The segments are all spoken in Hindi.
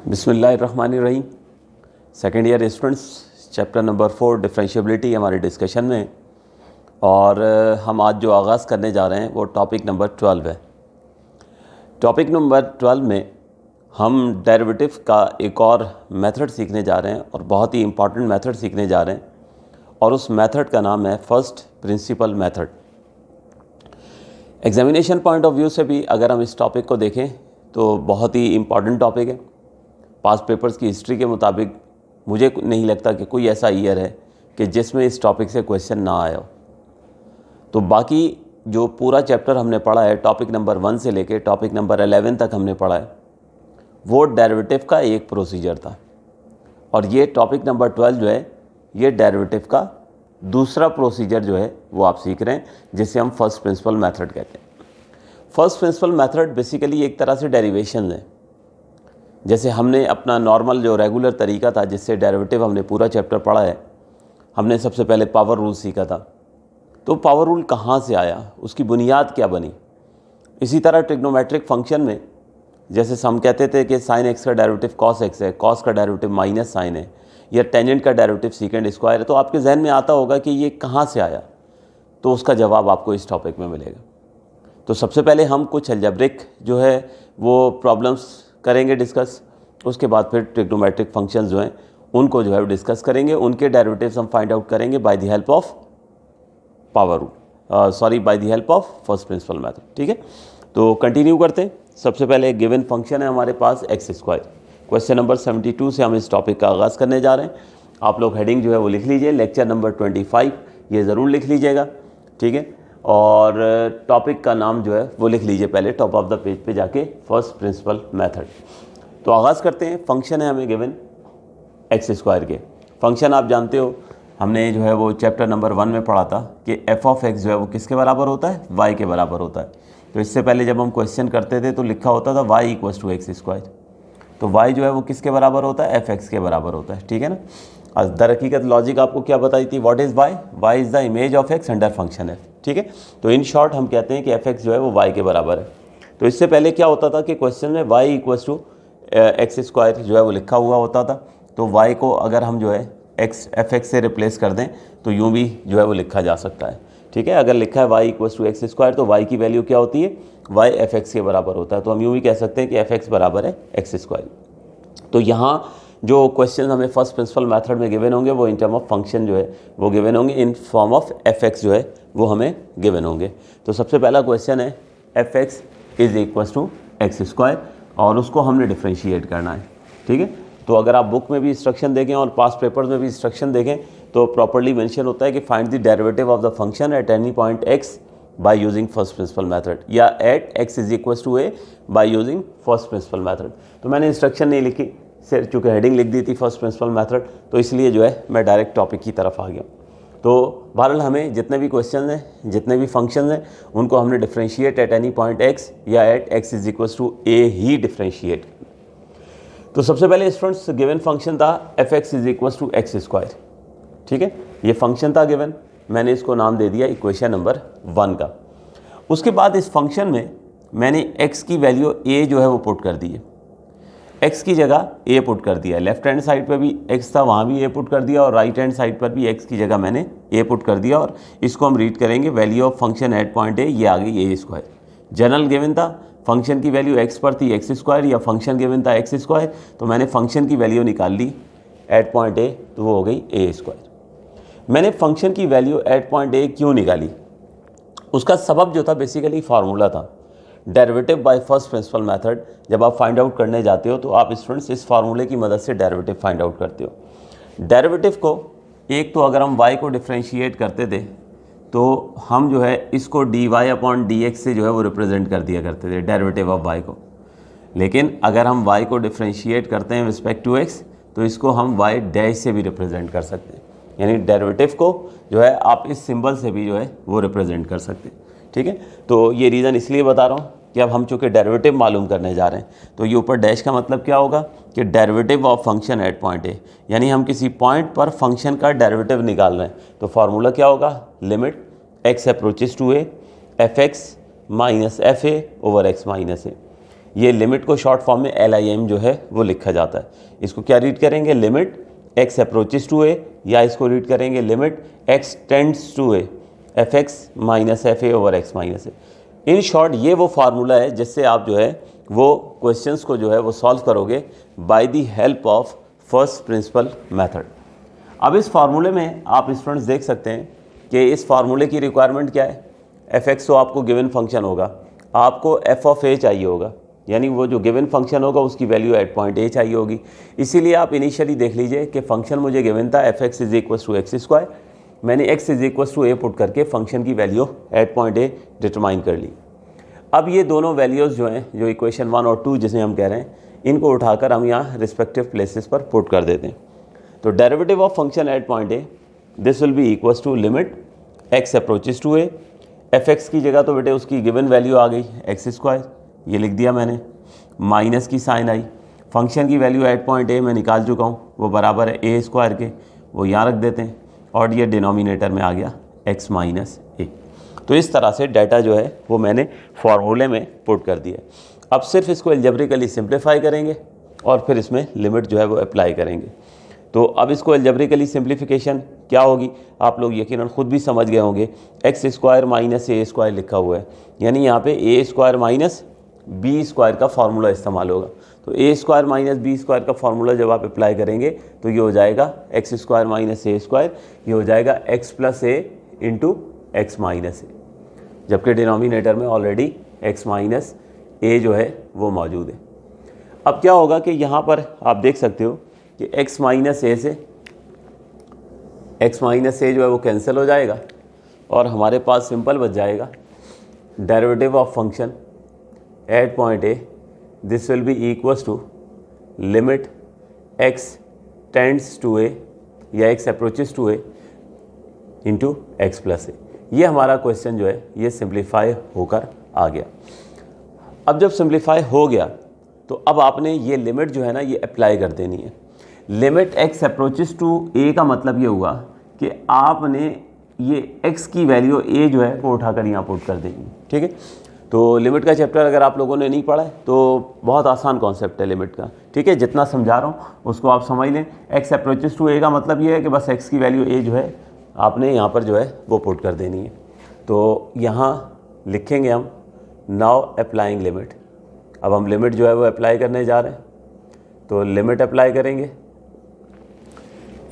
बिस्मिल्लाहिर्रहमानिर्रहीम। Second year students, chapter number 4 differentiability हमारे डिस्कशन में, और हम आज जो आगाज़ करने जा रहे हैं वो टॉपिक नंबर 12 है। टॉपिक नंबर 12 में हम डेरिवेटिव का एक और मेथड सीखने जा रहे हैं और बहुत ही इम्पॉर्टेंट मेथड सीखने जा रहे हैं, और उस मेथड का नाम है first principle method. Examination point of view से भी अगर हम इस टॉपिक को देखें तो बहुत ही इम्पॉर्टेंट टॉपिक है। पास्ट पेपर्स की हिस्ट्री के मुताबिक मुझे नहीं लगता कि कोई ऐसा ईयर है कि जिसमें इस टॉपिक से क्वेश्चन ना आया हो। तो बाकी जो पूरा चैप्टर हमने पढ़ा है, टॉपिक नंबर 1 से लेके टॉपिक नंबर 11 तक हमने पढ़ा है, वो डेरिवेटिव का एक प्रोसीजर था, और ये टॉपिक नंबर 12 जो है ये डेरिवेटिव का दूसरा प्रोसीजर जो है वो आप सीख रहे हैं, जिसे हम फर्स्ट प्रिंसिपल मेथड कहते हैं। फर्स्ट प्रिंसिपल मेथड बेसिकली एक तरह से डेरिवेशन है। जैसे हमने अपना नॉर्मल जो रेगुलर तरीका था जिससे डेरिवेटिव हमने पूरा चैप्टर पढ़ा है, हमने सबसे पहले पावर रूल सीखा था। तो पावर रूल कहाँ से आया, उसकी बुनियाद क्या बनी। इसी तरह ट्रिग्नोमेट्रिक फंक्शन में जैसे हम कहते थे कि साइन एक्स का डेरिवेटिव कॉस एक्स है, कॉस का डेरिवेटिव माइनस साइन है, या टेंजेंट का डेरिवेटिव सीकेंड स्क्वायर है, तो आपके जहन में आता होगा कि ये कहाँ से आया। तो उसका जवाब आपको इस टॉपिक में मिलेगा। तो सबसे पहले हम कुछ अलजेब्रिक जो है वो प्रॉब्लम्स करेंगे डिस्कस, उसके बाद फिर ट्रिग्नोमेट्रिक फंक्शंस जो हैं उनको जो है डिस्कस करेंगे, उनके डेरिवेटिव्स हम फाइंड आउट करेंगे by the help of power rule, by the help of first principle method. ठीक है, तो कंटिन्यू करते हैं। सबसे पहले गिवन फंक्शन है हमारे पास एक्स स्क्वायर। क्वेश्चन नंबर 72 से हम इस टॉपिक का आगाज़ करने जा रहे हैं। आप लोग हेडिंग जो है वो लिख लीजिए, लेक्चर नंबर 25 ये ज़रूर लिख लीजिएगा। ठीक है, और टॉपिक का नाम जो है वो लिख लीजिए पहले टॉप ऑफ द पेज पे जाके, फर्स्ट प्रिंसिपल मेथड। तो आगाज़ करते हैं। फंक्शन है हमें गिवन एक्स स्क्वायर के। फंक्शन आप जानते हो, हमने जो है वो चैप्टर नंबर 1 में पढ़ा था कि एफ ऑफ एक्स जो है वो किसके बराबर होता है, वाई के बराबर होता है। तो इससे पहले जब हम क्वेश्चन करते थे तो लिखा होता था y equals to x square. तो वाई जो है वो किसके बराबर होता है, एफ एक्स के बराबर होता है। ठीक है ना। दर हकीकत लॉजिक आपको क्या बताई थी, what is y, y is the image of x under function f. ठीक है, तो इन शॉर्ट हम कहते हैं कि एफ एक्स जो है वो वाई के बराबर है। तो इससे पहले क्या होता था कि क्वेश्चन में y equals to x square जो है वो लिखा हुआ होता था। तो वाई को अगर हम जो है एक्स एफ एक्स से रिप्लेस कर दें तो यूँ भी जो है वो लिखा जा सकता है। ठीक है, अगर लिखा है y equals to x square तो वाई की वैल्यू क्या होती है, वाई एफ एक्स के बराबर होता है। तो हम यूँ भी कह सकते हैं कि एफ एक्स बराबर है एक्स स्क्वायर। तो यहाँ जो क्वेश्चन हमें फर्स्ट प्रिंसिपल मेथड में गिवन होंगे वो इन टर्म ऑफ फंक्शन जो है वो गिवन होंगे, इन फॉर्म ऑफ एफ एक्स जो है वो हमें गिवन होंगे। तो सबसे पहला क्वेश्चन है f x is equals to x square, और उसको हमने डिफ्रेंशिएट करना है। ठीक है, तो अगर आप बुक में भी इंस्ट्रक्शन देखें और पास्ट पेपर्स में भी इंस्ट्रक्शन देखें तो प्रॉपर्ली मेंशन होता है कि find the derivative of the function at any point x by using first principle method, या at x is equals to a by using first principle method. तो मैंने इंस्ट्रक्शन नहीं लिखी, सिर्फ चूँकि हेडिंग लिख दी थी फर्स्ट प्रिंसिपल मेथड, तो इसलिए जो है मैं डायरेक्ट टॉपिक की तरफ आ गया। तो बहरहाल हमें जितने भी क्वेश्चन हैं, जितने भी फंक्शन हैं, उनको हमने differentiate at any point x या at x is equals to a ही डिफ्रेंशिएट। तो सबसे पहले स्टूडेंट्स गिवन फंक्शन था f x is equals to x square. ठीक है, ये फंक्शन था गिवन, मैंने इसको नाम दे दिया इक्वेशन नंबर 1 का। उसके बाद इस फंक्शन में मैंने x की वैल्यू a जो है वो पुट कर दी है, x की जगह a पुट कर दिया है। लेफ्ट हैंड साइड पर भी x था, वहाँ भी a पुट कर दिया, और राइट हैंड साइड पर भी x की जगह मैंने a पुट कर दिया, और इसको हम रीड करेंगे value of function at point a, ये आ गई a स्क्वायर। जनरल गिवन था, फंक्शन की वैल्यू x पर थी एक्स स्क्वायर, या फंक्शन गिवन था एक्स स्क्वायर, तो मैंने फंक्शन की वैल्यू निकाल ली एट पॉइंट a, तो वो हो गई a स्क्वायर। मैंने फंक्शन की वैल्यू एट पॉइंट a क्यों निकाली, उसका सबब जो था बेसिकली फार्मूला था derivative by first principle method. जब आप फाइंड आउट करने जाते हो तो आप स्टूडेंट्स इस फार्मूले की मदद से डेरिवेटिव फाइंड आउट करते हो। डेरिवेटिव को एक तो अगर हम y को डिफ्रेंशिएट करते थे तो हम जो है इसको dy अपॉन dx से जो है वो रिप्रेजेंट कर दिया करते थे डेरिवेटिव ऑफ y को। लेकिन अगर हम y को डिफ्रेंशिएट करते हैं रिस्पेक्ट टू x तो इसको हम y डैश से भी रिप्रेजेंट कर सकते हैं, यानी डेरिवेटिव को जो है आप इस सिंबल से भी जो है वो रिप्रेजेंट कर सकते हैं। ठीक है, तो ये रीज़न इसलिए बता रहा हूँ कि अब हम चूँकि डेरिवेटिव मालूम करने जा रहे हैं, तो ये ऊपर डैश का मतलब क्या होगा कि derivative of function at point ए, यानी हम किसी पॉइंट पर फंक्शन का डेरिवेटिव निकाल रहे हैं। तो फार्मूला क्या होगा, limit x approaches to a f x minus f a over x minus a. ये लिमिट को शॉर्ट फॉर्म में LIM जो है वो लिखा जाता है। इसको क्या रीड करेंगे, limit x approaches to a, या इसको रीड करेंगे limit x tends to a fx minus FA over x minus a। In short ये वो फार्मूला है जिससे आप जो है वो क्वेश्चंस को जो है वो सॉल्व करोगे by the help of first principle method. अब इस फार्मूले में आप स्टूडेंट्स देख सकते हैं कि इस फार्मूले की रिक्वायरमेंट क्या है। fx तो आपको गिवन फंक्शन होगा, आपको f ऑफ a चाहिए होगा, यानी वो जो गिवन फंक्शन होगा उसकी वैल्यू एट पॉइंट a चाहिए होगी। इसीलिए आप इनिशियली देख लीजिए कि फंक्शन मुझे गिवन था fx is equal to x square, मैंने x is equal to a put करके फंक्शन की value at point a determine कर ली। अब ये दोनों वैल्यूज़ जो हैं, जो इक्वेशन 1 और 2 जिसे हम कह रहे हैं, इनको उठाकर हम यहाँ रिस्पेक्टिव प्लेसेस पर पुट कर देते हैं। तो derivative of function at point a this will be equals to limit x approaches to a, fx की जगह तो बेटे उसकी गिवन वैल्यू आ गई एक्स स्क्वायर, ये लिख दिया मैंने, माइनस की साइन आई, फंक्शन की वैल्यू एट पॉइंट a मैं निकाल चुका हूँ, वो बराबर है a स्क्वायर के, वो यहाँ रख देते हैं, और ये डिनोमिनेटर में आ गया x माइनस a। तो इस तरह से डाटा जो है वो मैंने फार्मूले में पुट कर दिया। अब सिर्फ इसको एल्जेब्रिकली सिंप्लीफाई करेंगे और फिर इसमें लिमिट जो है वो अप्लाई करेंगे। तो अब इसको एल्जेब्रिकली सिंप्लीफिकेशन क्या होगी आप लोग यकीनन खुद भी समझ गए होंगे। X square minus a square लिखा हुआ है, यानी यहाँ पे a square minus b square का फार्मूला इस्तेमाल होगा। तो a square minus b square का फार्मूला जब आप अप्लाई करेंगे तो ये हो जाएगा x square minus a square, ये हो जाएगा x plus a into x minus a, जबकि डिनोमिनेटर में ऑलरेडी x माइनस a जो है वो मौजूद है। अब क्या होगा कि यहाँ पर आप देख सकते हो कि x माइनस a से x माइनस a जो है वो कैंसिल हो जाएगा और हमारे पास सिंपल बच जाएगा derivative of function at point a this will be equals to limit x tends to a या x approaches to a into x plus a। ये हमारा क्वेश्चन जो है ये सिंप्लीफाई होकर आ गया। अब जब सिंप्लीफाई हो गया तो अब आपने ये लिमिट जो है ना ये अप्लाई कर देनी है। Limit x approaches to a का मतलब ये हुआ कि आपने ये x की वैल्यू a जो है वो उठाकर यहाँ पुट कर देनी है। ठीक है, तो लिमिट का चैप्टर अगर आप लोगों ने नहीं पढ़ा है तो बहुत आसान कॉन्सेप्ट है लिमिट का। ठीक है, जितना समझा रहा हूँ उसको आप समझ लें। x अप्रोचेस टू a का मतलब ये है कि बस x की वैल्यू a जो है आपने यहाँ पर जो है वो पुट कर देनी है। तो यहाँ लिखेंगे हम नाउ अप्लाइंग लिमिट। अब हम लिमिट जो है वो अप्लाई करने जा रहे हैं, तो लिमिट अप्लाई करेंगे,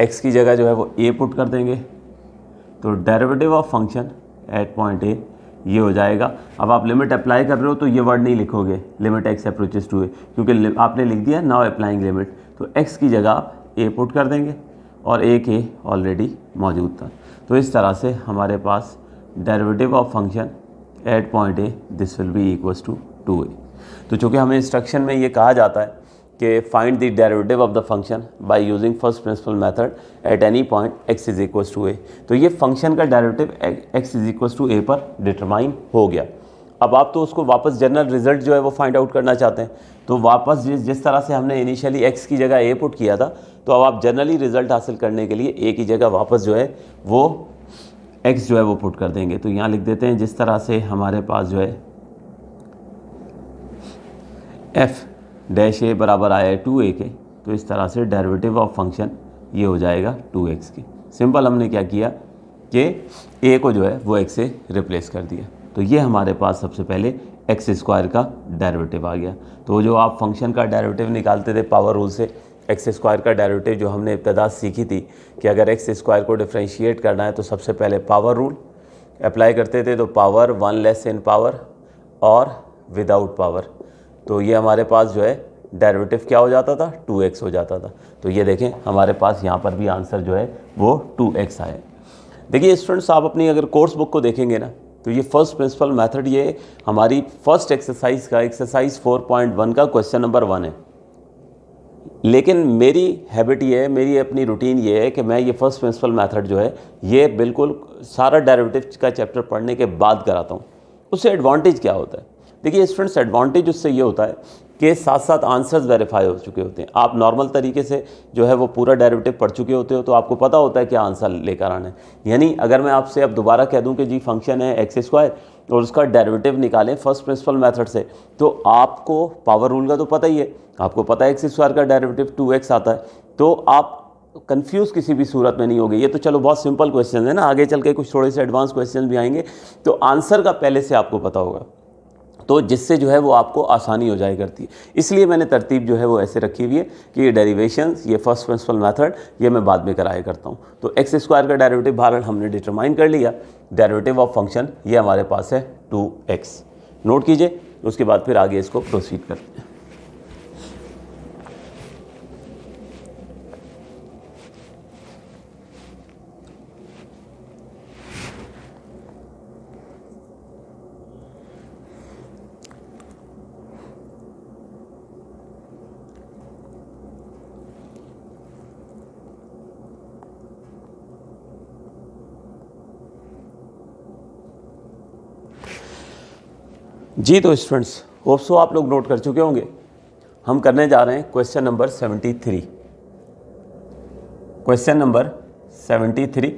x की जगह जो है वो a पुट कर देंगे, तो derivative of function at point a ये हो जाएगा। अब आप लिमिट अप्लाई कर रहे हो तो ये वर्ड नहीं लिखोगे limit x approaches to a, क्योंकि आपने लिख दिया नाउ अप्लाइंग लिमिट, तो x की जगह आप a पुट कर देंगे और a के ऑलरेडी मौजूद था। तो इस तरह से हमारे पास derivative of function at point a this will be equals to 2a। तो चूँकि हमें इंस्ट्रक्शन में ये कहा जाता है कि find the derivative of the function by using first principle method at any point x is equals to a, तो ये फंक्शन का derivative x is equals to a पर डिटरमाइन हो गया। अब आप तो उसको वापस जनरल रिजल्ट जो है वो फाइंड आउट करना चाहते हैं, तो वापस जिस तरह से हमने इनिशियली x की जगह a पुट किया था, तो अब आप जनरली रिजल्ट हासिल करने के लिए a की जगह वापस जो है वो x जो है वो पुट कर देंगे। तो यहाँ लिख देते हैं जिस तरह से हमारे पास जो है f डैश a बराबर आया है 2a के, तो इस तरह से डेरिवेटिव ऑफ फंक्शन ये हो जाएगा 2x की। सिंपल हमने क्या किया कि a को जो है वो x से रिप्लेस कर दिया, तो ये हमारे पास सबसे पहले एक्स स्क्वायर का डेरिवेटिव आ गया। तो जो आप फंक्शन का डेरिवेटिव निकालते थे पावर रूल से, एक्स स्क्वायर का डेरिवेटिव जो हमने इब्तदा सीखी थी कि अगर एक्स स्क्वायर को डिफ्रेंशिएट करना है तो सबसे पहले पावर रूल अप्लाई करते थे, तो पावर 1 लेस इन पावर और विदाउट पावर, तो ये हमारे पास जो है डेरिवेटिव क्या हो जाता था 2x हो जाता था। तो ये देखें हमारे पास यहाँ पर भी आंसर जो है वो 2x आया। देखिए स्टूडेंट्स, आप अपनी अगर कोर्स बुक को देखेंगे ना तो ये फर्स्ट प्रिंसिपल मेथड ये हमारी फर्स्ट एक्सरसाइज का एक्सरसाइज 4.1 का क्वेश्चन नंबर 1 है। लेकिन मेरी हैबिट ये है, मेरी अपनी रूटीन ये है कि मैं ये फर्स्ट प्रिंसिपल मेथड जो है ये बिल्कुल सारा डेरिवेटिव का चैप्टर पढ़ने के बाद कराता हूँ। उससे एडवांटेज क्या होता है? देखिए स्टूडेंट्स, एडवांटेज उससे ये होता है के साथ साथ आंसर्स वेरीफाई हो चुके होते हैं। आप नॉर्मल तरीके से जो है वो पूरा डेरिवेटिव पढ़ चुके होते हो, तो आपको पता होता है क्या आंसर लेकर आना है। यानी अगर मैं आपसे अब दोबारा कह दूं कि जी फंक्शन है एक्स स्क्वायर और उसका डेरिवेटिव निकालें फर्स्ट प्रिंसिपल मेथड से, तो आपको पावर रूल का तो पता ही है, आपको पता है एक्स स्क्वायर का डेरिवेटिव 2x आता है, तो आप कंफ्यूज किसी भी सूरत में नहीं होगे। ये तो चलो बहुत सिंपल क्वेश्चन है ना, आगे चल के कुछ थोड़े से एडवांस क्वेश्चन भी आएंगे, तो आंसर का पहले से आपको पता होगा, तो जिससे जो है वो आपको आसानी हो जाया करती है। इसलिए मैंने तरतीब जो है वो ऐसे रखी हुई है कि ये डेरिवेशंस, ये फर्स्ट प्रिंसिपल मेथड, ये मैं बाद में कराया करता हूँ। तो एक्स स्क्वायर का डेरिवेटिव बहरहाल हमने डिटरमाइन कर लिया। डेरिवेटिव ऑफ फंक्शन ये हमारे पास है 2x, नोट कीजिए। उसके बाद फिर आगे इसको प्रोसीड करते हैं। जी तो स्टूडेंट्स, होप सो आप लोग नोट कर चुके होंगे। हम करने जा रहे हैं क्वेश्चन नंबर 73। क्वेश्चन नंबर 73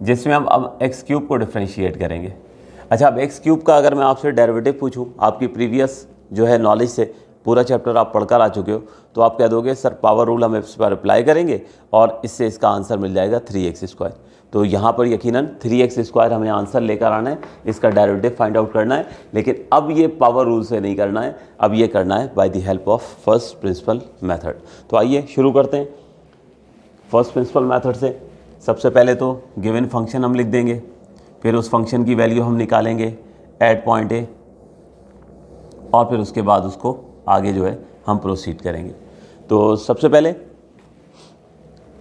जिसमें हम अब एक्स क्यूब को डिफ्रेंशिएट करेंगे। अच्छा, अब एक्स क्यूब का अगर मैं आपसे डेरिवेटिव पूछूं, आपकी प्रीवियस जो है नॉलेज से पूरा चैप्टर आप पढ़कर आ चुके हो, तो आप कह दोगे सर पावर रूल हम इस पर अप्लाई करेंगे और इससे इसका आंसर मिल जाएगा 3x स्क्वायर। तो यहाँ पर यकीनन 3x स्क्वायर हमें आंसर लेकर आना है, इसका डेरिवेटिव फाइंड आउट करना है। लेकिन अब ये पावर रूल से नहीं करना है, अब ये करना है by the help of first principle method. तो आइए शुरू करते हैं फर्स्ट प्रिंसिपल मेथड से। सबसे पहले तो गिवन फंक्शन हम लिख देंगे, फिर उस फंक्शन की वैल्यू हम निकालेंगे एट पॉइंट ए, और फिर उसके बाद उसको आगे जो है हम प्रोसीड करेंगे। तो सबसे पहले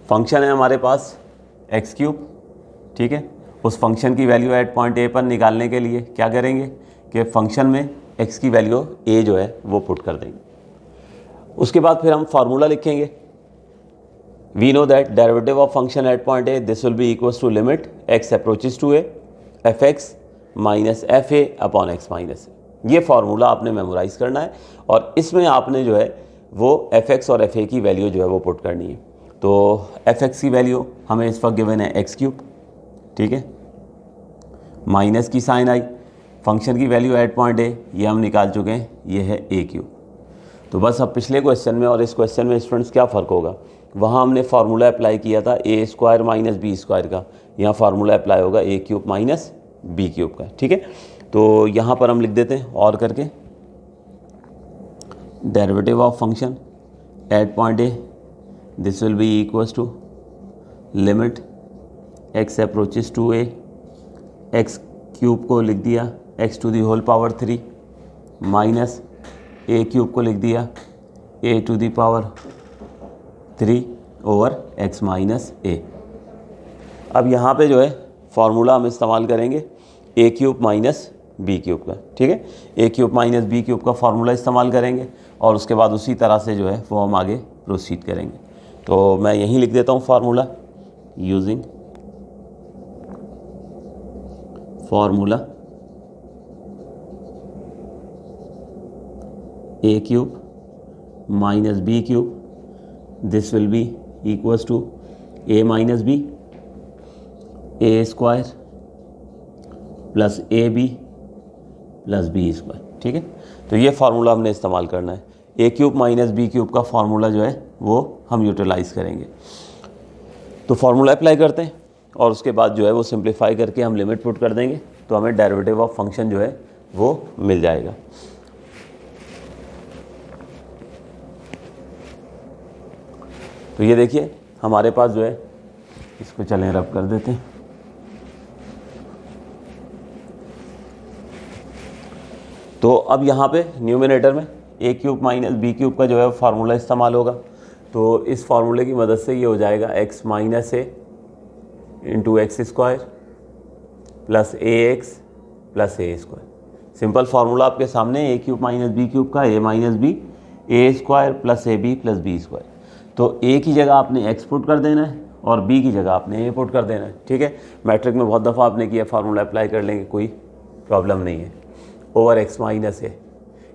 फंक्शन है हमारे पास एक्स क्यूब, ठीक है। उस फंक्शन की वैल्यू एट पॉइंट ए पर निकालने के लिए क्या करेंगे कि फंक्शन में एक्स की वैल्यू ए जो है वो पुट कर देंगे। उसके बाद फिर हम फार्मूला लिखेंगे। We know that derivative of function at point A this will be equals to limit x approaches to a f x minus f a upon x minus a. ये फार्मूला आपने मेमोराइज करना है और इसमें आपने जो है वो एफ एक्स और एफ ए की वैल्यू जो है वो पुट करनी है। तो एफ एक्स की वैल्यू हमें इस वक्त गिवन है एक्स क्यूब, ठीक है, माइनस की साइन आई, फंक्शन की वैल्यू एट पॉइंट ए ये हम निकाल चुके हैं, ये है ए क्यूब। तो बस अब पिछले क्वेश्चन में और इस क्वेश्चन में स्टूडेंट्स क्या फ़र्क होगा, वहाँ हमने फार्मूला अप्लाई किया था ए स्क्वायर माइनस बी स्क्वायर का, यहाँ फार्मूला अप्लाई होगा ए क्यूब माइनस बी क्यूब का, ठीक है। तो यहाँ पर हम लिख देते हैं और करके derivative of function at point A this will be equals to limit x approaches to a, x cube को लिख दिया x to the whole power 3 minus a cube को लिख दिया a to the power 3 over x minus a. अब यहाँ पे जो है फार्मूला हम इस्तेमाल करेंगे a cube minus B cube का, ठीक है। ए क्यूब माइनस बी क्यूब का फार्मूला इस्तेमाल करेंगे और उसके बाद उसी तरह से जो है वो हम आगे प्रोसीड करेंगे। तो मैं यहीं लिख देता हूँ formula, using formula A cube minus B cube this will be equals to A minus B A square plus A B plus B square, ठीक है। तो ये फार्मूला हमने इस्तेमाल करना है। ए क्यूब माइनस बी क्यूब का फार्मूला जो है वो हम यूटिलाइज़ करेंगे। तो फार्मूला अप्लाई करते हैं और उसके बाद जो है वो सिंप्लीफाई करके हम लिमिट पुट कर देंगे, तो हमें डेरिवेटिव ऑफ फंक्शन जो है वो मिल जाएगा। तो ये देखिए हमारे पास जो है, इसको चलें रब कर देते हैं। तो अब यहाँ पे न्यूमिनेटर में ए क्यूब माइनस बी क्यूब का जो है फार्मूला इस्तेमाल होगा। तो इस फार्मूले की मदद से ये हो जाएगा x minus a into x square plus a x plus a square. Simple formula आपके सामने, a cube minus B cube का a minus B A square plus A B plus B square. तो ए की जगह आपने एक्स पुट कर देना है और बी की जगह आपने ए पुट कर देना है, ठीक है। मैट्रिक में बहुत दफ़ा आपने किया, फार्मूला अप्लाई कर लेंगे, कोई प्रॉब्लम नहीं है। ओवर एक्स माइनस ए,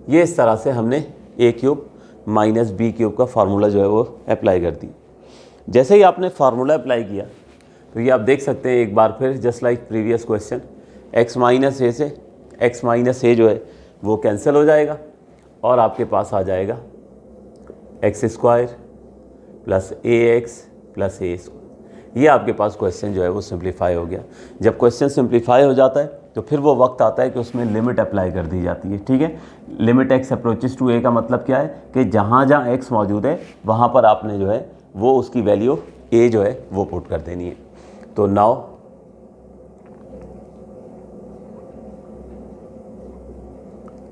ये इस तरह से हमने ए क्यूब माइनस बी क्यूब का फार्मूला जो है वो अप्लाई कर दी। जैसे ही आपने फार्मूला अप्लाई किया तो ये आप देख सकते हैं एक बार फिर just like previous question, x minus a से x माइनस ए जो है वो कैंसिल हो जाएगा और आपके पास आ जाएगा x square plus a x plus a square. ये आपके पास क्वेश्चन जो है वो सिंप्लीफाई हो गया। जब क्वेश्चन सिंप्लीफाई हो जाता है तो फिर वो वक्त आता है कि उसमें लिमिट अप्लाई कर दी जाती है। ठीक है, limit x approaches to a का मतलब क्या है कि जहाँ जहाँ x मौजूद है वहाँ पर आपने जो है वो उसकी वैल्यू a जो है वो पुट कर देनी है। तो नाउ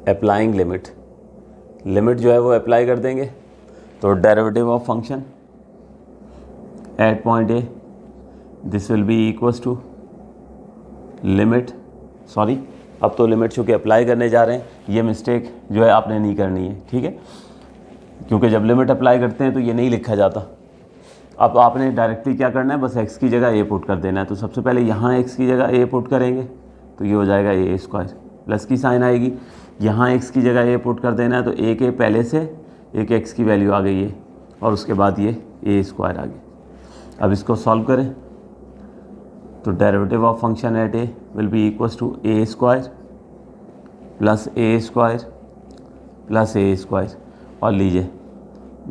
अप्लाइंग लिमिट, लिमिट जो है वो अप्लाई कर देंगे। तो derivative of function at point A this will be equals to limit, sorry अब तो लिमिट चूँकि अप्लाई करने जा रहे हैं, ये मिस्टेक जो है आपने नहीं करनी है। ठीक है, क्योंकि जब लिमिट अप्लाई करते हैं तो ये नहीं लिखा जाता। अब आपने डायरेक्टली क्या करना है, बस x की जगह a पुट कर देना है। तो सबसे पहले यहाँ x की जगह a पुट करेंगे तो ये हो जाएगा ए स्क्वायर, प्लस की साइन आएगी। यहाँ x की जगह a पुट कर देना है तो a के पहले से एक x की वैल्यू आ गई है और उसके बाद ये a स्क्वायर आ गया। अब इसको सॉल्व करें तो derivative of function at a will be equals to a square plus a square plus a square, और लीजिए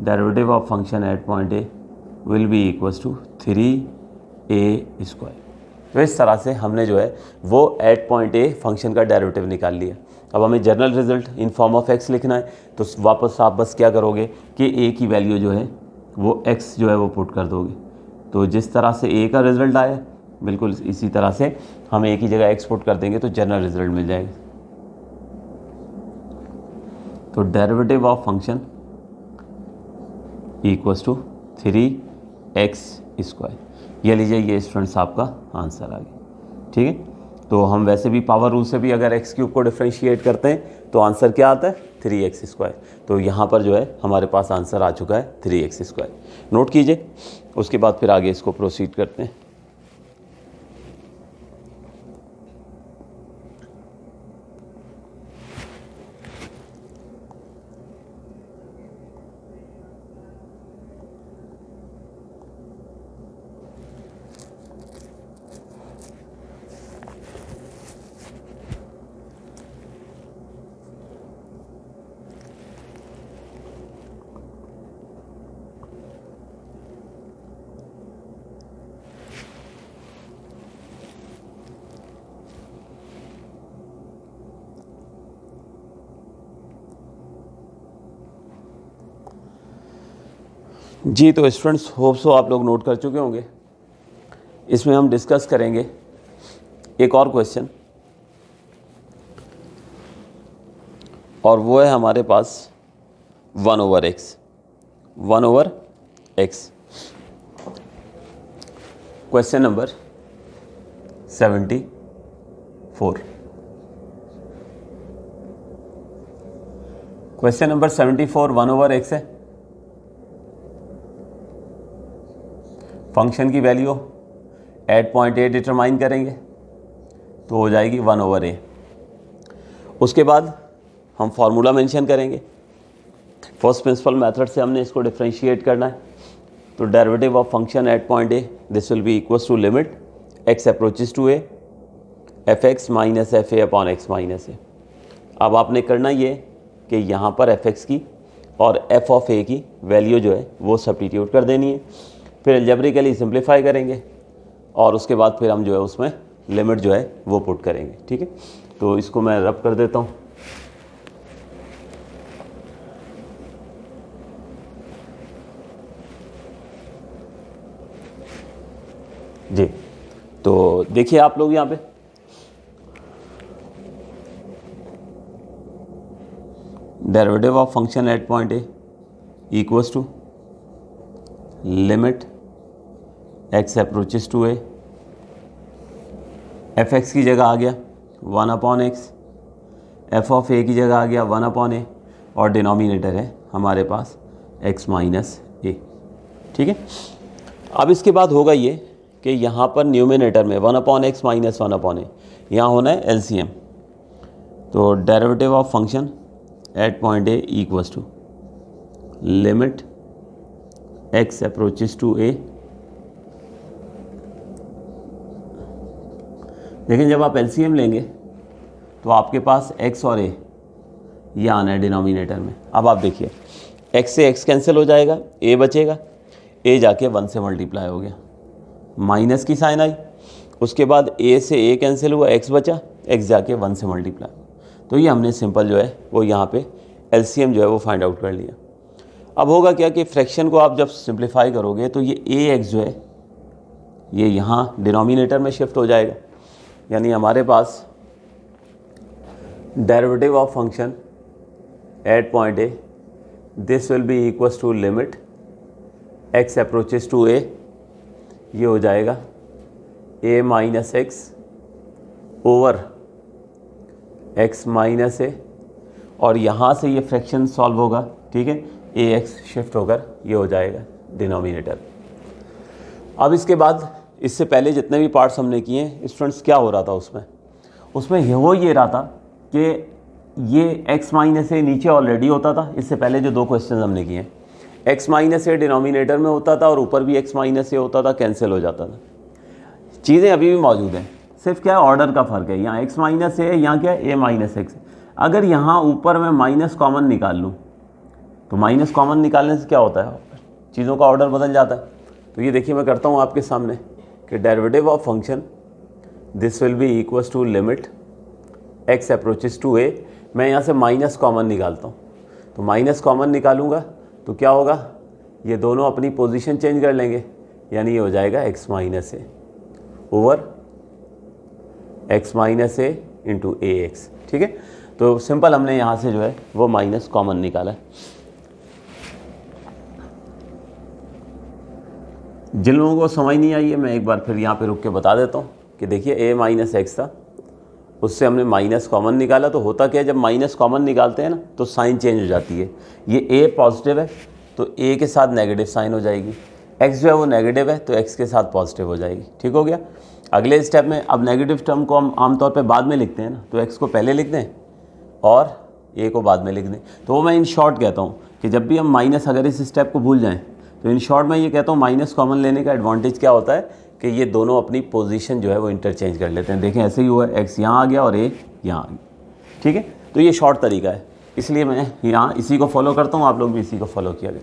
derivative of function at point a will be equals to 3a square. तो इस तरह से हमने जो है वो एट पॉइंट a फंक्शन का डेरिवेटिव निकाल लिया। अब हमें general result in form of x लिखना है तो वापस आप बस क्या करोगे कि a की वैल्यू जो है वो x जो है वो पुट कर दोगे। तो जिस तरह से a का रिजल्ट आया बिल्कुल इसी तरह से हम a की जगह x पुट कर देंगे तो जनरल रिजल्ट मिल जाएगा। तो derivative of function equals to 3x square, ये लीजिए ये स्टूडेंट्स आपका आंसर आ गया। ठीक है, तो हम वैसे भी पावर रूल से भी अगर x क्यूब को डिफ्रेंशिएट करते हैं तो आंसर क्या आता है 3x स्क्वायर। तो यहाँ पर जो है हमारे पास आंसर आ चुका है 3x स्क्वायर। नोट कीजिए, उसके बाद फिर आगे इसको प्रोसीड करते हैं। जी, तो स्टूडेंट्स होप सो आप लोग नोट कर चुके होंगे। इसमें हम डिस्कस करेंगे एक और क्वेश्चन, और वो है हमारे पास 1/x, 1/x। Question number 74। Question number 74 1/x है। फंक्शन की value at point A determine करेंगे तो हो जाएगी 1/a। उसके बाद हम फार्मूला मेंशन करेंगे। फर्स्ट प्रिंसिपल मेथड से हमने इसको डिफरेंशिएट करना है। तो derivative of function at point A this will be equals to limit x approaches to a fx minus fa upon x minus a। अब आपने करना ये कि यहाँ पर fx की और f ऑफ a की वैल्यू जो है वो सब्स्टिट्यूट कर देनी है, फिर अलजेब्रिकली सिंप्लीफाई करेंगे और उसके बाद फिर हम जो है उसमें लिमिट जो है वो पुट करेंगे। ठीक है, तो इसको मैं रब कर देता हूँ। जी, तो देखिए आप लोग यहाँ पे derivative of function at point A equals to limit x approaches to a, fx की जगह आ गया 1/x, f ऑफ a की जगह आ गया 1/a, और डिनोमिनेटर है हमारे पास x माइनस a। ठीक है, अब इसके बाद होगा ये कि यहाँ पर न्यूमिनेटर में 1/x माइनस 1/a यहाँ होना है LCM। तो derivative of function at point A equals to limit x approaches to a। लेकिन जब आप एलसीएम लेंगे तो आपके पास x और a ये आना है डिनोमिनेटर में। अब आप देखिए x से x कैंसिल हो जाएगा, a बचेगा, a जाके 1 से मल्टीप्लाई हो गया, माइनस की साइन आई, उसके बाद a से a कैंसिल हुआ, x बचा, x जाके 1 से मल्टीप्लाई हुआ। तो ये हमने सिंपल जो है वो यहाँ पे एलसीएम जो है वो फाइंड आउट कर लिया। अब होगा क्या कि फ्रैक्शन को आप जब सिंप्लीफाई करोगे तो ये ax जो है ये यहाँ डिनोमिनेटर में शिफ्ट हो जाएगा, यानी हमारे पास derivative of function at point A this will be equals to limit x approaches to a, ये हो जाएगा a minus x over x minus a, और यहाँ से ये फ्रैक्शन सॉल्व होगा, ठीक है, ax शिफ्ट होकर ये हो जाएगा डिनोमिनेटर। अब इसके बाद इससे पहले जितने भी पार्ट्स हमने किए हैं स्टूडेंट्स, क्या हो रहा था उसमें ये रहा था कि ये x माइनस ए नीचे ऑलरेडी होता था। इससे पहले जो 2 क्वेश्चन हमने किए हैं x माइनस ए डिनोमिनेटर में होता था और ऊपर भी x माइनस ए होता था, कैंसिल हो जाता था। चीज़ें अभी भी मौजूद हैं, सिर्फ क्या है ऑर्डर का फ़र्क है। यहाँ x माइनस ए, यहाँ क्या है a माइनस एक्स। अगर यहाँ ऊपर मैं माइनस कॉमन निकाल लूँ तो माइनस कॉमन निकालने से क्या होता है, चीज़ों का ऑर्डर बदल जाता है। तो ये देखिए मैं करता हूँ आपके सामने कि derivative of function this will be equals to limit x approaches to a। मैं यहाँ से माइनस कॉमन निकालता हूँ, तो माइनस कॉमन निकालूंगा तो क्या होगा, ये दोनों अपनी पोजीशन चेंज कर लेंगे, यानी ये हो जाएगा x minus A over x minus a into A x. ठीक है, तो सिंपल हमने यहाँ से जो है वो माइनस कॉमन निकाला है। जिन लोगों को समझ नहीं आई है मैं एक बार फिर यहाँ पे रुक के बता देता हूँ कि देखिए a माइनस एक्स था, उससे हमने माइनस कॉमन निकाला। तो होता क्या है, जब माइनस कॉमन निकालते हैं ना तो साइन चेंज हो जाती है। ये a पॉजिटिव है तो a के साथ नेगेटिव साइन हो जाएगी, x जो है वो नेगेटिव है तो x के साथ पॉजिटिव हो जाएगी। ठीक हो गया। अगले स्टेप में अब नेगेटिव टर्म को हम आमतौर पे बाद में लिखते हैं ना, तो x को पहले लिख दें और a को बाद में लिख दें। तो वो मैं इन शॉर्ट कहता हूँ कि जब भी हम माइनस, अगर इस स्टेप को भूल जाएँ तो इन शॉर्ट मैं ये कहता हूँ माइनस कॉमन लेने का एडवांटेज क्या होता है कि ये दोनों अपनी पोजीशन जो है वो इंटरचेंज कर लेते हैं। देखें ऐसे ही हुआ, x यहाँ आ गया और a यहाँ आ गया। ठीक है, तो ये शॉर्ट तरीका है, इसलिए मैं यहाँ इसी को फॉलो करता हूँ, आप लोग भी इसी को फॉलो किया गया।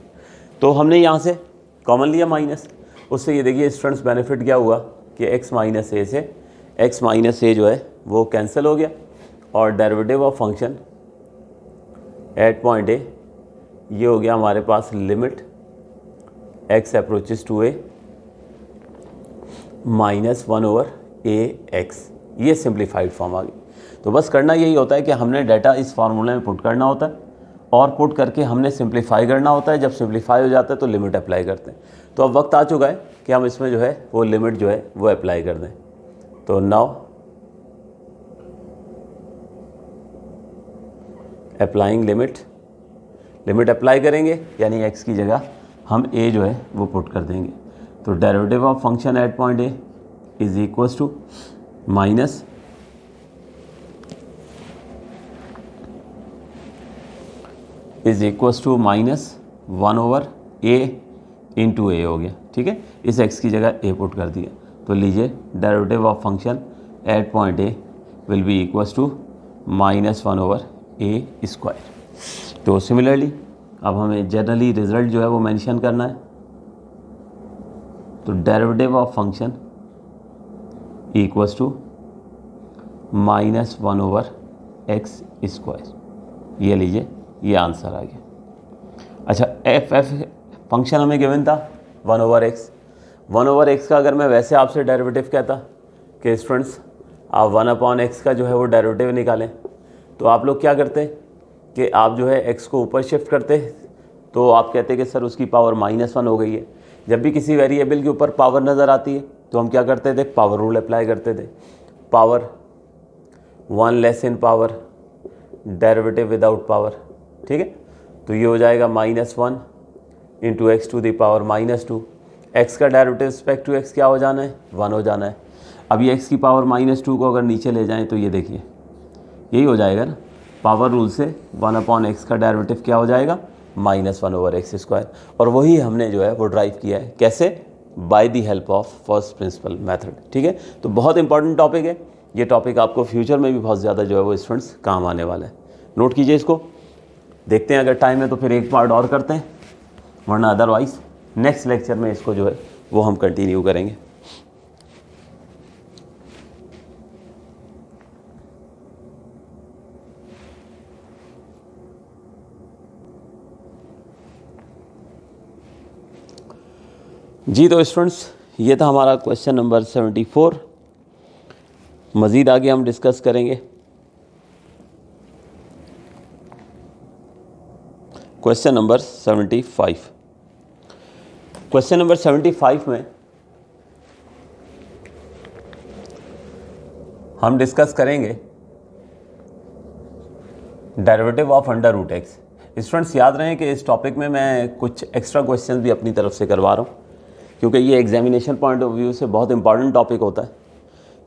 तो हमने यहाँ से कॉमन लिया माइनस, उससे ये देखिए स्टूडेंट्स बेनिफिट क्या हुआ कि x माइनस ए से x माइनस ए जो है वो कैंसिल हो गया और derivative of function at point a ये हो गया हमारे पास limit x approaches to a minus 1 over a x. ये सिंप्लीफाइड फॉर्म आ गई। तो बस करना यही होता है कि हमने डाटा इस फार्मूले में पुट करना होता है और पुट करके हमने सिंप्लीफाई करना होता है। जब सिंप्लीफाई हो जाता है तो लिमिट अप्लाई करते हैं। तो अब वक्त आ चुका है कि हम इसमें जो है वो लिमिट जो है वो अप्लाई कर दें। तो नाउ अप्लाइंग लिमिट अप्लाई करेंगे, यानी x की जगह हम a जो है वो पुट कर देंगे। तो derivative of function at point a is equals to minus minus 1 over a into a हो गया। ठीक है, इस x की जगह a पुट कर दिया। तो लीजिए derivative of function at point a will be equals to minus 1 over a square. तो सिमिलरली अब हमें जनरली रिजल्ट जो है वो मेंशन करना है। तो derivative of function equals to minus 1 over x square. ये लीजिए, ये आंसर आ गया। अच्छा, एफ फंक्शन हमें गिवन था 1 ओवर एक्स। 1 ओवर एक्स का अगर मैं वैसे आपसे डेरिवेटिव कहता कि स्टूडेंट्स आप 1 अपॉन एक्स का जो है वो डेरिवेटिव निकालें, तो आप लोग क्या करते कि आप जो है x को ऊपर शिफ्ट करते, तो आप कहते कि सर उसकी पावर -1 हो गई है। जब भी किसी वेरिएबल के ऊपर पावर नज़र आती है तो हम क्या करते थे, पावर रूल अप्लाई करते थे। Power 1 less in power, derivative without power. ठीक है, तो ये हो जाएगा -1 into x to the power -2। x का डेरिवेटिव रिस्पेक्ट टू x क्या हो जाना है, 1 हो जाना है। अब ये x की पावर -2 को अगर नीचे ले जाएं तो ये देखिए यही हो जाएगा ना, पावर रूल से 1 अपॉन एक्स का डेरिवेटिव क्या हो जाएगा, -1/x²। और वही हमने जो है वो ड्राइव किया है, कैसे? By the help of first principle method. ठीक है, तो बहुत इंपॉर्टेंट टॉपिक है ये। टॉपिक आपको फ्यूचर में भी बहुत ज़्यादा जो है वो स्टूडेंट्स काम आने वाला है। नोट कीजिए इसको। देखते हैं अगर टाइम है तो फिर एक पार्ट और करते हैं, वरना अदरवाइज नेक्स्ट लेक्चर में इसको जो है वो हम कंटिन्यू करेंगे। जी तो स्टूडेंट्स, ये था हमारा क्वेश्चन नंबर 74। मज़ीद आगे हम डिस्कस करेंगे क्वेश्चन नंबर 75। क्वेश्चन नंबर 75 में हम डिस्कस करेंगे डेरिवेटिव ऑफ √x। स्टूडेंट्स याद रहे कि इस टॉपिक में मैं कुछ एक्स्ट्रा क्वेश्चन भी अपनी तरफ से करवा रहा हूँ, क्योंकि ये एग्जामिनेशन पॉइंट ऑफ व्यू से बहुत इंपॉर्टेंट टॉपिक होता है।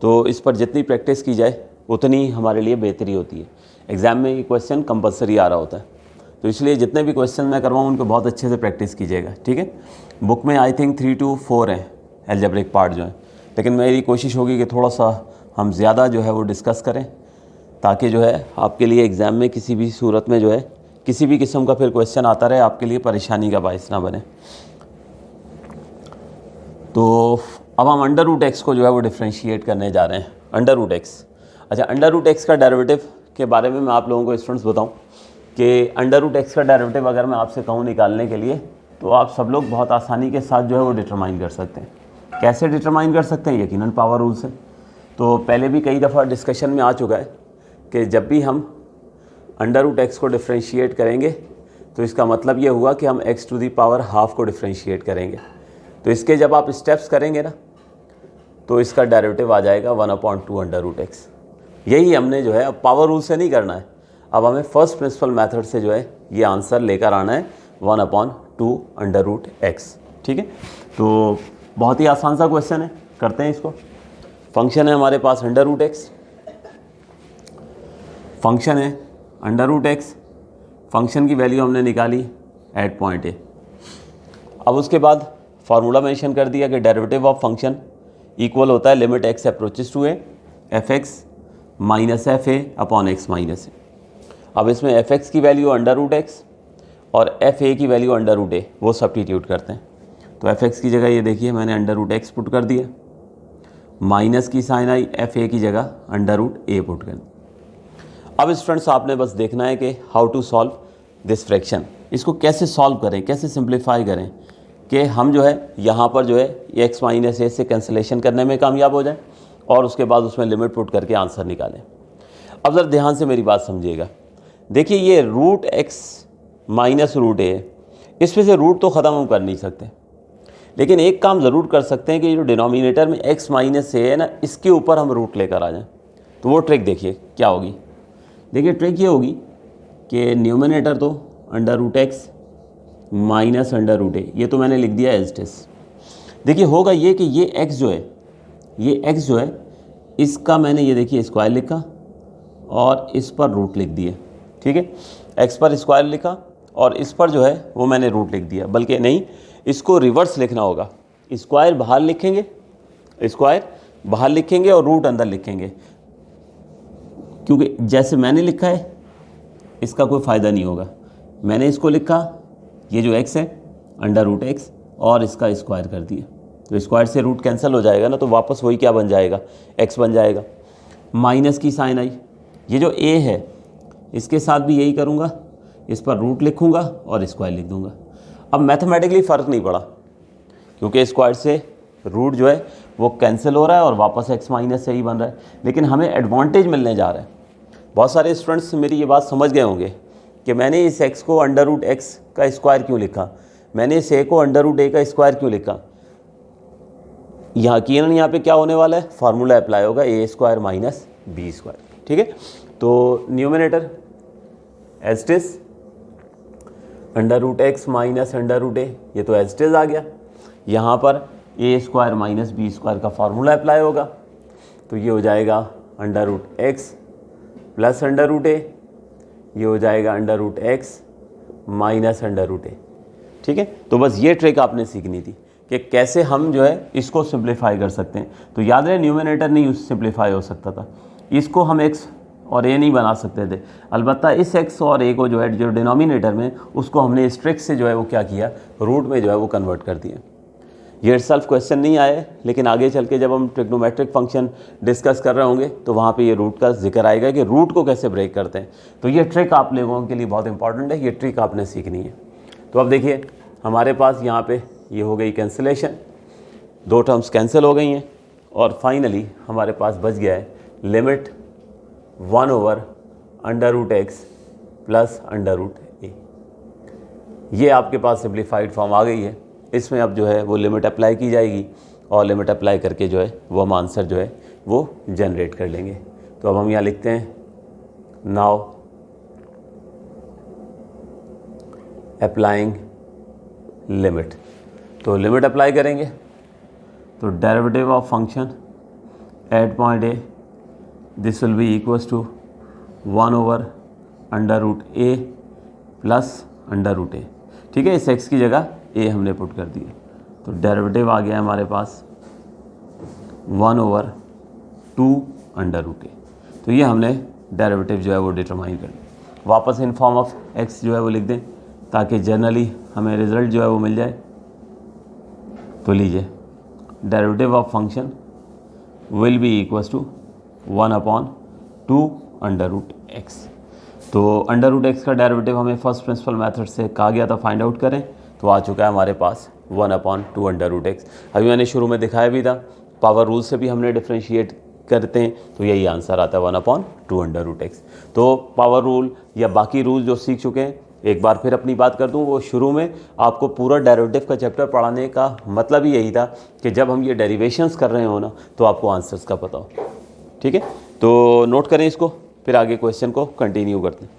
तो इस पर जितनी प्रैक्टिस की जाए उतनी हमारे लिए बेहतरी होती है। एग्ज़ाम में ये क्वेश्चन कंपलसरी आ रहा होता है, तो इसलिए जितने भी क्वेश्चन मैं करवाऊँ उनको बहुत अच्छे से प्रैक्टिस कीजिएगा। ठीक है, बुक में आई थिंक 3 to 4 हैं एल्जेब्रिक पार्ट जो है, लेकिन मेरी कोशिश होगी कि थोड़ा सा हम ज़्यादा जो है वो डिस्कस करें, ताकि जो है आपके लिए एग्ज़ाम में किसी भी सूरत में जो है किसी भी किस्म का फिर क्वेश्चन आता रहे, आपके लिए परेशानी का बायस ना बने। तो अब हम √x को जो है वो डिफ्रेंशिएट करने जा रहे हैं। √x, अच्छा, √x का डेरिवेटिव के बारे में मैं आप लोगों को स्टूडेंट्स बताऊं कि √x का डेरिवेटिव अगर मैं आपसे कहूँ निकालने के लिए, तो आप सब लोग बहुत आसानी के साथ जो है वो डिटरमाइन कर सकते हैं। कैसे डिटरमाइन कर सकते हैं? यकीनन पावर रूल से। तो पहले भी कई दफ़ा डिस्कशन में आ चुका है कि जब भी हम √x को डिफ्रेंशिएट करेंगे तो इसका मतलब ये हुआ कि हम x⁻½ को डिफ्रेंशिएट करेंगे। तो इसके जब आप स्टेप्स करेंगे ना, तो इसका डेरिवेटिव आ जाएगा 1/2 √x। यही हमने जो है अब पावर रूल से नहीं करना है, अब हमें फर्स्ट प्रिंसिपल मेथड से जो है ये आंसर लेकर आना है 1/2 √x। ठीक है, तो बहुत ही आसान सा क्वेश्चन है, करते हैं इसको। फंक्शन है हमारे पास √x, फंक्शन है √x, फंक्शन की वैल्यू हमने निकाली एट पॉइंट ए। अब उसके बाद फार्मूला मेंशन कर दिया कि डेरिवेटिव ऑफ फंक्शन इक्वल होता है limit x approaches to a fx minus fa/x-a। अब इसमें fx की वैल्यू √x और fa की वैल्यू √a वो सब्स्टिट्यूट करते हैं। तो fx की जगह ये देखिए मैंने √x पुट कर दिया, माइनस की साइन आई, fa की जगह √a पुट कर दिया। अब स्टूडेंट्स आपने बस देखना है कि how to solve this fraction, इसको कैसे सॉल्व करें, कैसे सिंप्लीफाई करें कि हम जो है यहाँ पर जो है x-a से कैंसिलेशन करने में कामयाब हो जाए और उसके बाद उसमें लिमिट पुट करके आंसर निकालें। अब ज़रा ध्यान से मेरी बात समझिएगा। देखिए ये √x माइनस √a, इसमें से रूट तो ख़त्म हम कर नहीं सकते, लेकिन एक काम ज़रूर कर सकते हैं कि जो डिनोमिनेटर में x-a है ना, इसके ऊपर हम रूट लेकर आ जाएं। तो वो ट्रिक देखिए क्या होगी। देखिए ट्रिक ये होगी कि न्यूमिनेटर तो √x माइनस √a, ये तो मैंने लिख दिया एज इट इज। देखिए होगा ये कि ये x जो है, ये x जो है इसका मैंने ये देखिए स्क्वायर लिखा और इस पर रूट लिख दिए। ठीक है, x पर स्क्वायर लिखा और इस पर जो है वो मैंने रूट लिख दिया, बल्कि नहीं, इसको रिवर्स लिखना होगा। स्क्वायर बाहर लिखेंगे, स्क्वायर बाहर लिखेंगे और रूट अंदर लिखेंगे, क्योंकि जैसे मैंने लिखा है इसका कोई फ़ायदा नहीं होगा। मैंने इसको लिखा, ये जो x है √x और इसका स्क्वायर कर दिया, तो स्क्वायर से रूट कैंसिल हो जाएगा ना, तो वापस वही क्या बन जाएगा, x बन जाएगा। माइनस की साइन आई, ये जो a है इसके साथ भी यही करूँगा, इस पर रूट लिखूँगा और स्क्वायर लिख दूँगा। अब मैथमेटिकली फ़र्क नहीं पड़ा, क्योंकि स्क्वायर से रूट जो है वो कैंसिल हो रहा है और वापस x- से ही बन रहा है, लेकिन हमें एडवांटेज मिलने जा रहा है। बहुत सारे स्टूडेंट्स मेरी ये बात समझ गए होंगे कि मैंने इस x को √x का स्क्वायर क्यों लिखा, मैंने इस a को √a का स्क्वायर क्यों लिखा। यहाँ पे क्या होने वाला है, फार्मूला अप्लाई होगा a² माइनस b²। ठीक है, तो numerator as it is √x minus √a, ये तो एज इट इज आ गया। यहाँ पर a² माइनस b² का फार्मूला अप्लाई होगा, तो ये हो जाएगा √x प्लस √a, ये हो जाएगा √x माइनस अंडर रूट ए। ठीक है, तो बस ये ट्रिक आपने सीखनी थी कि कैसे हम जो है इसको सिंप्लीफाई कर सकते हैं। तो याद रहे न्यूमरेटर नहीं सिंप्लीफाई हो सकता था, इसको हम x और a नहीं बना सकते थे, अलबत्ता इस x और a को जो है जो डिनोमिनेटर में उसको हमने इस ट्रिक से जो है वो क्या किया, रूट में जो है वो कन्वर्ट कर दिया। ये सेल्फ क्वेश्चन नहीं आए, लेकिन आगे चल के जब हम ट्रिग्नोमेट्रिक फंक्शन डिस्कस कर रहे होंगे तो वहाँ पे ये रूट का जिक्र आएगा कि रूट को कैसे ब्रेक करते हैं। तो ये ट्रिक आप लोगों के लिए बहुत इंपॉर्टेंट है, ये ट्रिक आपने सीखनी है। तो अब देखिए हमारे पास यहाँ पे ये हो गई कैंसिलेशन, दो टर्म्स कैंसिल हो गई हैं और फाइनली हमारे पास बच गया है लिमिट 1/√x प्लस √a। ये आपके पास सिंप्लीफाइड फॉर्म आ गई है। इसमें अब जो है वो लिमिट अप्लाई की जाएगी और लिमिट अप्लाई करके जो है वो हम आंसर जो है वो जनरेट कर लेंगे। तो अब हम यहाँ लिखते हैं नाउ अप्लाइंग लिमिट। तो लिमिट अप्लाई करेंगे तो derivative of function at point A this will be equals to 1/√a plus √a। ठीक है, इस x की जगह a हमने पुट कर दिया, तो डेरिवेटिव आ गया हमारे पास 1/2 तो ये हमने डेरिवेटिव जो है वो डिटरमाइन कर लिया। वापस इन फॉर्म ऑफ x जो है वो लिख दें ताकि जनरली हमें रिज़ल्ट जो है वो मिल जाए। तो लीजिए derivative of function will be equals to 1/2 √x। तो √x का डेरिवेटिव हमें फर्स्ट प्रिंसिपल मेथड से कहा गया था फाइंड आउट करें, तो आ चुका है हमारे पास 1/2 √x। अभी मैंने शुरू में दिखाया भी था, पावर रूल से भी हमने डिफ्रेंशिएट करते हैं, तो यही आंसर आता है 1/2 √x। तो पावर रूल या बाकी रूल जो सीख चुके हैं, एक बार फिर अपनी बात कर दूं, वो शुरू में आपको पूरा डेरिवेटिव का चैप्टर पढ़ाने का मतलब ही यही था कि जब हम ये डेरिवेशंस कर रहे हो ना तो आपको आंसर्स का पता हो। ठीक है, तो नोट करें इसको, फिर आगे क्वेश्चन को कंटिन्यू करते हैं।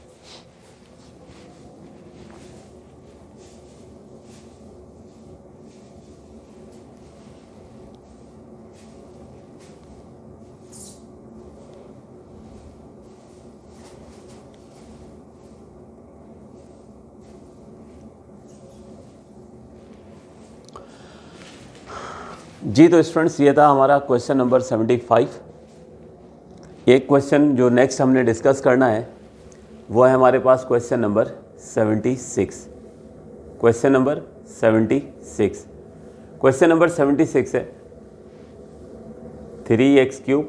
जी तो स्टूडेंट्स ये था हमारा क्वेश्चन नंबर 75। एक क्वेश्चन जो नेक्स्ट हमने डिस्कस करना है वो है हमारे पास question number 76। Question number 76, question number 76 है 3x3।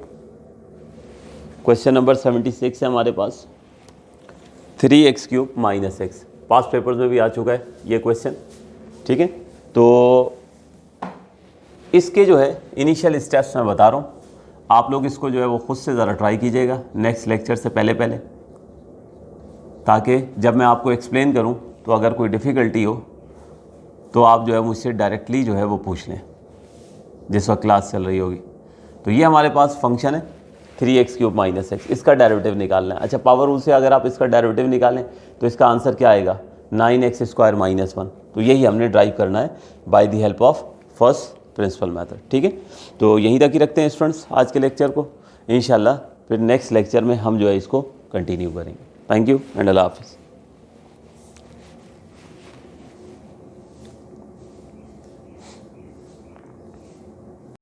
क्वेश्चन नंबर 76 है हमारे पास 3x3 - x। पास्ट पेपर्स में भी आ चुका है ये क्वेश्चन। ठीक है, तो इसके जो है इनिशियल स्टेप्स मैं बता रहा हूँ, आप लोग इसको जो है वो खुद से ज़रा ट्राई कीजिएगा नेक्स्ट लेक्चर से पहले ताकि जब मैं आपको एक्सप्लेन करूँ तो अगर कोई डिफ़िकल्टी हो तो आप जो है मुझसे डायरेक्टली जो है वो पूछ लें जिस वक्त क्लास चल रही होगी। तो ये हमारे पास फंक्शन है 3x3 - x, इसका डेरिवेटिव निकालना है। अच्छा, पावर रूल से अगर आप इसका डेरिवेटिव निकालें तो इसका आंसर क्या आएगा, 9x² - 1। तो यही हमने ड्राइव करना है by the help of first principle method. ठीक है, तो यहीं तक ही रखते हैं स्टूडेंट्स आज के लेक्चर को। इंशाल्लाह फिर नेक्स्ट लेक्चर में हम जो है इसको कंटिन्यू करेंगे। थैंक यू एंड अल्लाह हाफिज़।